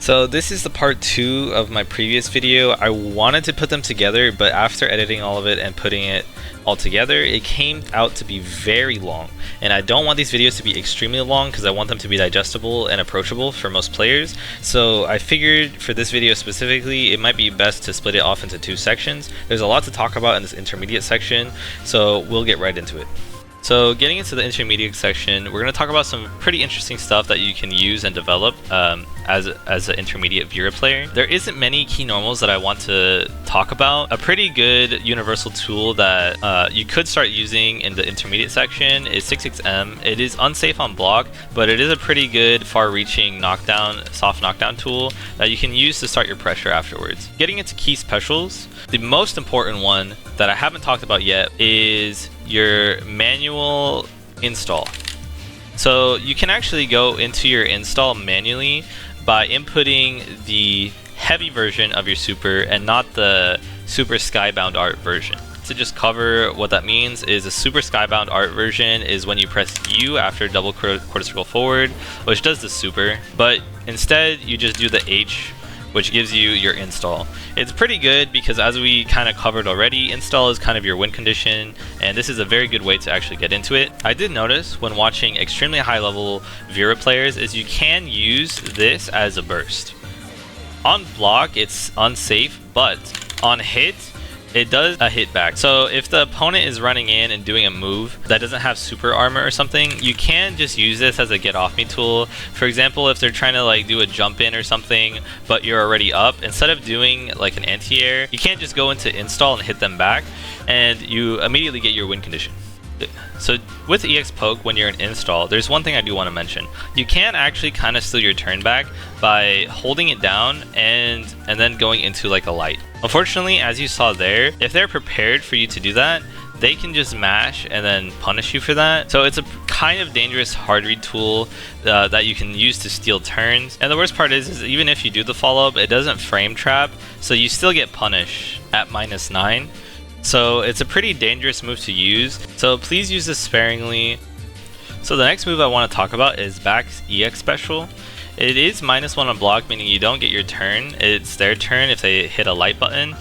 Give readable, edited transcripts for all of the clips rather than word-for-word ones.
So this is the part 2 of my previous video. I wanted to put them together, but after editing all of it and putting it all together, it came out to be very long. And I don't want these videos to be extremely long because I want them to be digestible and approachable for most players. So I figured for this video specifically, it might be best to split it off into 2 sections. There's a lot to talk about in this intermediate section, so we'll get right into it. So getting into the intermediate section, we're going to talk about some pretty interesting stuff that you can use and develop as an intermediate VIRA player. There isn't many key normals that I want to talk about. A pretty good universal tool that you could start using in the intermediate section is 6xm. It is unsafe on block, but it is a pretty good far-reaching knockdown, soft knockdown tool that you can use to start your pressure afterwards. Getting into key specials, the most important one that I haven't talked about yet is your manual install. So you can actually go into your install manually by inputting the heavy version of your super and not the super skybound art version. To just cover what that means is a super skybound art version is when you press U after double quarter circle forward, which does the super, but instead you just do the H, which gives you your install. It's pretty good because, as we kind of covered already, install is kind of your win condition, and this is a very good way to actually get into it. I did notice when watching extremely high level VIRA players is you can use this as a burst. On block it's unsafe, but on hit it does a hit back. So if the opponent is running in and doing a move that doesn't have super armor or something, you can just use this as a get off me tool. For example, if they're trying to like do a jump in or something, but you're already up, instead of doing like an anti-air, you can't just go into install and hit them back, and you immediately get your win condition. So with EX poke, when you're in install, there's one thing I do want to mention. You can actually kind of steal your turn back by holding it down and then going into like a light. Unfortunately, as you saw there, if they're prepared for you to do that, they can just mash and then punish you for that. So it's a kind of dangerous hard read tool that you can use to steal turns. And the worst part is even if you do the follow up, it doesn't frame trap, so you still get punished at -9. So it's a pretty dangerous move to use, so please use this sparingly. So the next move I want to talk about is back EX special. It is -1 on block, meaning you don't get your turn. It's their turn if they hit a light button.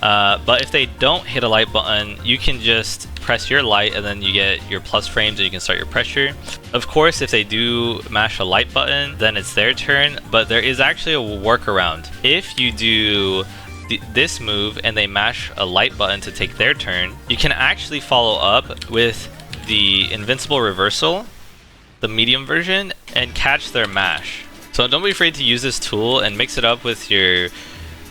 But if they don't hit a light button, you can just press your light and then you get your plus frames and you can start your pressure. Of course, if they do mash a light button, then it's their turn, but there is actually a workaround. If you do this move and they mash a light button to take their turn, you can actually follow up with the invincible reversal, the medium version, and catch their mash. So don't be afraid to use this tool and mix it up with your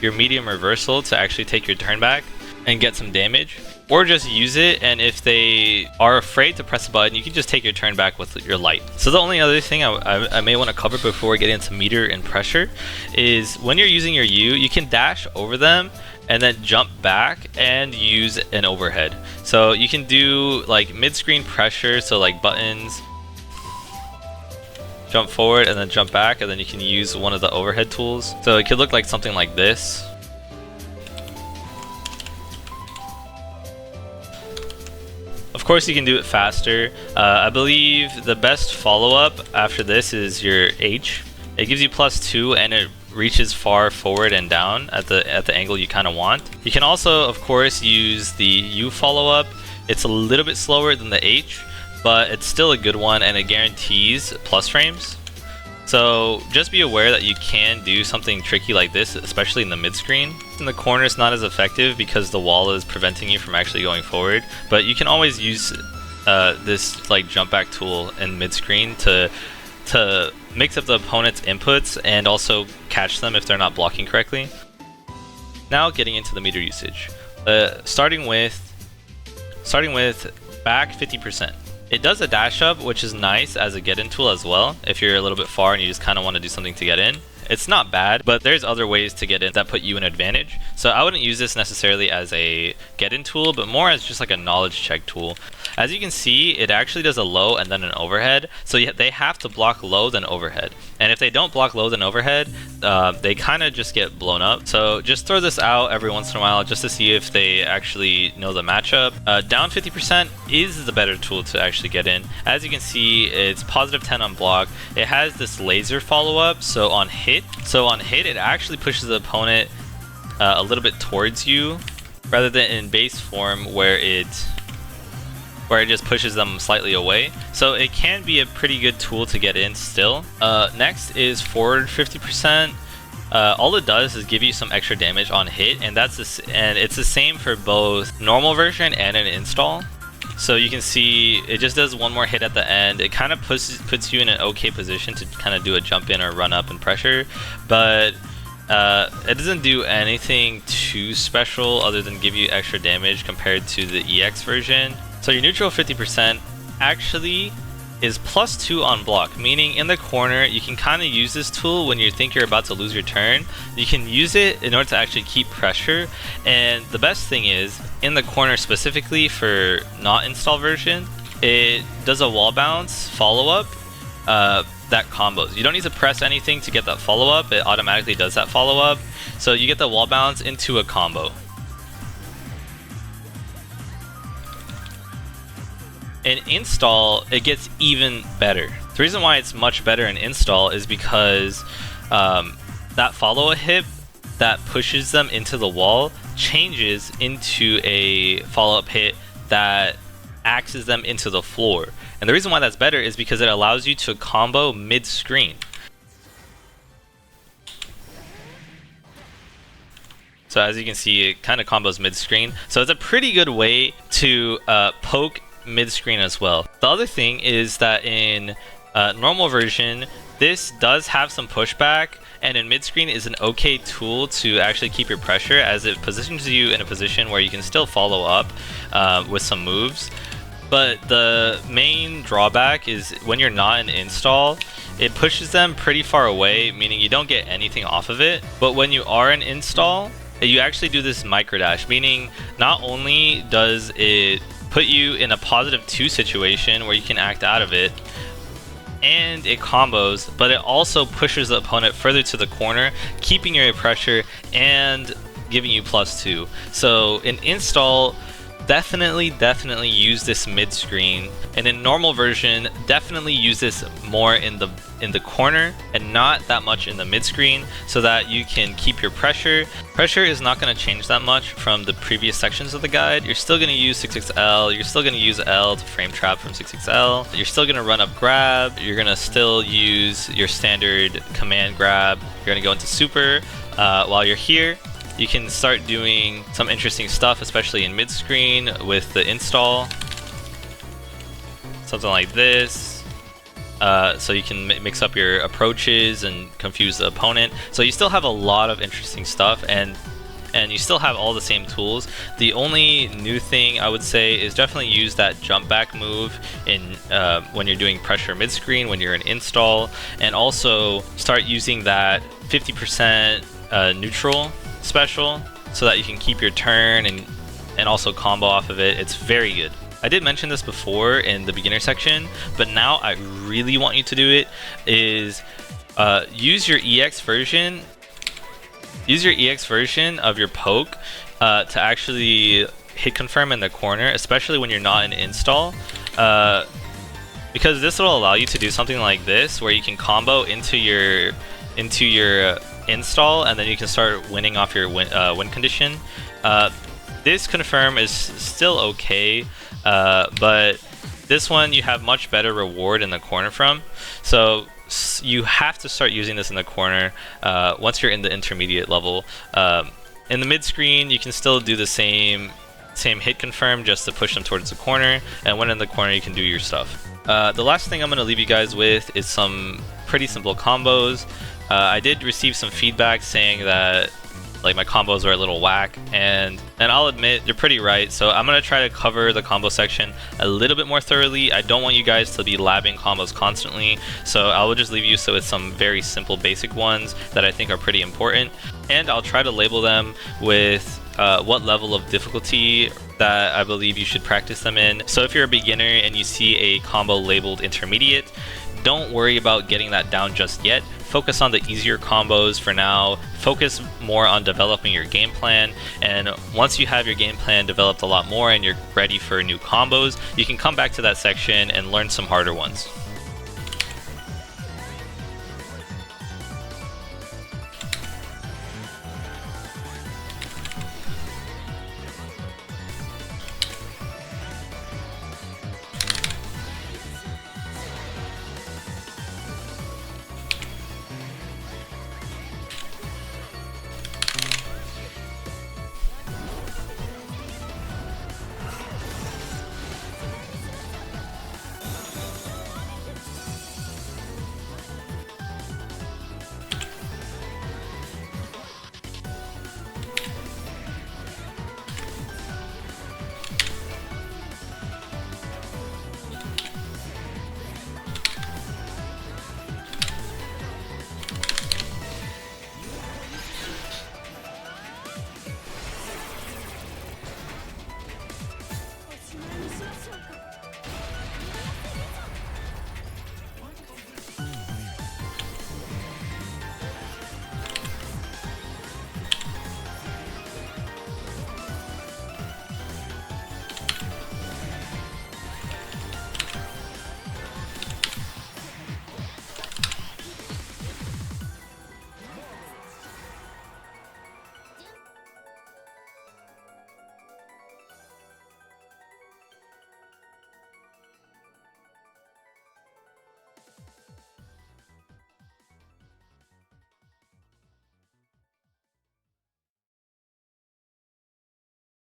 medium reversal to actually take your turn back and get some damage, or just use it, and if they are afraid to press a button, you can just take your turn back with your light. So the only other thing I may want to cover before we get into meter and pressure is when you're using your U, you can dash over them and then jump back and use an overhead. So you can do like mid-screen pressure, so like buttons, jump forward and then jump back, and then you can use one of the overhead tools. So it could look like something like this. Of course, you can do it faster. I believe the best follow-up after this is your H. It gives you +2 and it reaches far forward and down at the angle you kind of want. You can also, of course, use the U follow-up. It's a little bit slower than the H, but it's still a good one and it guarantees plus frames. So just be aware that you can do something tricky like this, especially in the mid-screen. In the corner, it's not as effective because the wall is preventing you from actually going forward, but you can always use this like jump back tool in mid-screen to mix up the opponent's inputs and also catch them if they're not blocking correctly. Now getting into the meter usage, starting with back 50%. It does a dash up, which is nice as a get-in tool as well, if you're a little bit far and you just kind of want to do something to get in. It's not bad, but there's other ways to get in that put you in advantage. So I wouldn't use this necessarily as a get-in tool, but more as just like a knowledge check tool. As you can see, it actually does a low and then an overhead. So they have to block low then overhead. And if they don't block low then overhead, they kind of just get blown up. So just throw this out every once in a while just to see if they actually know the matchup. Down 50% is the better tool to actually get in. As you can see, it's +10 on block. It has this laser follow-up, so on hit, hit. So on hit, it actually pushes the opponent a little bit towards you, rather than in base form where it just pushes them slightly away. So it can be a pretty good tool to get in still. Next is forward 50%. All it does is give you some extra damage on hit, and it's the same for both normal version and an install. So you can see it just does one more hit at the end. It kind of puts you in an okay position to kind of do a jump in or run up and pressure, but it doesn't do anything too special other than give you extra damage compared to the EX version. So your neutral 50% actually is +2 on block, meaning in the corner you can kind of use this tool when you think you're about to lose your turn. You can use it in order to actually keep pressure, and the best thing is in the corner specifically for not install version, it does a wall bounce follow-up that combos. You don't need to press anything to get that follow-up, it automatically does that follow-up, so you get the wall bounce into a combo. In install, it gets even better. The reason why it's much better in install is because that follow-up hit that pushes them into the wall changes into a follow-up hit that axes them into the floor. And the reason why that's better is because it allows you to combo mid-screen. So as you can see, it kind of combos mid-screen. So it's a pretty good way to poke mid-screen as well. The other thing is that in normal version, this does have some pushback, and in mid-screen is an okay tool to actually keep your pressure, as it positions you in a position where you can still follow up with some moves. But the main drawback is when you're not in install, it pushes them pretty far away, meaning you don't get anything off of it. But when you are in install, you actually do this micro dash, meaning not only does it put you in a +2 situation where you can act out of it, and it combos, but it also pushes the opponent further to the corner, keeping your pressure and giving you +2. So in install, definitely use this mid-screen, and in normal version, definitely use this more in the corner and not that much in the mid-screen, so that you can keep your pressure. Pressure is not going to change that much from the previous sections of the guide. You're still going to use 6XL, you're still going to use L to frame trap from 6XL, you're still going to run up grab, you're going to still use your standard command grab, you're going to go into super. While you're here, you can start doing some interesting stuff, especially in mid-screen with the install. Something like this. So you can mix up your approaches and confuse the opponent. So you still have a lot of interesting stuff, and you still have all the same tools. The only new thing I would say is definitely use that jump back move in when you're doing pressure mid-screen, when you're in install, and also start using that 50% neutral special so that you can keep your turn and also combo off of it. It's very good. I did mention this before in the beginner section, but now I really want you to do it, is use your EX version of your poke to actually hit confirm in the corner, especially when you're not in install, because this will allow you to do something like this where you can combo into your install, and then you can start winning off your win condition. This confirm is still okay, but this one you have much better reward in the corner from, so you have to start using this in the corner once you're in the intermediate level. In the mid screen, you can still do the same hit confirm just to push them towards the corner, and when in the corner you can do your stuff. The last thing I'm going to leave you guys with is some pretty simple combos. I did receive some feedback saying that like my combos are a little whack, and I'll admit you're pretty right. So I'm gonna try to cover the combo section a little bit more thoroughly. I don't want you guys to be labbing combos constantly, so I will just leave you with some very simple basic ones that I think are pretty important, and I'll try to label them with what level of difficulty that I believe you should practice them in. So if you're a beginner and you see a combo labeled intermediate, don't worry about getting that down just yet. Focus on the easier combos for now. Focus more on developing your game plan, and once you have your game plan developed a lot more and you're ready for new combos, you can come back to that section and learn some harder ones.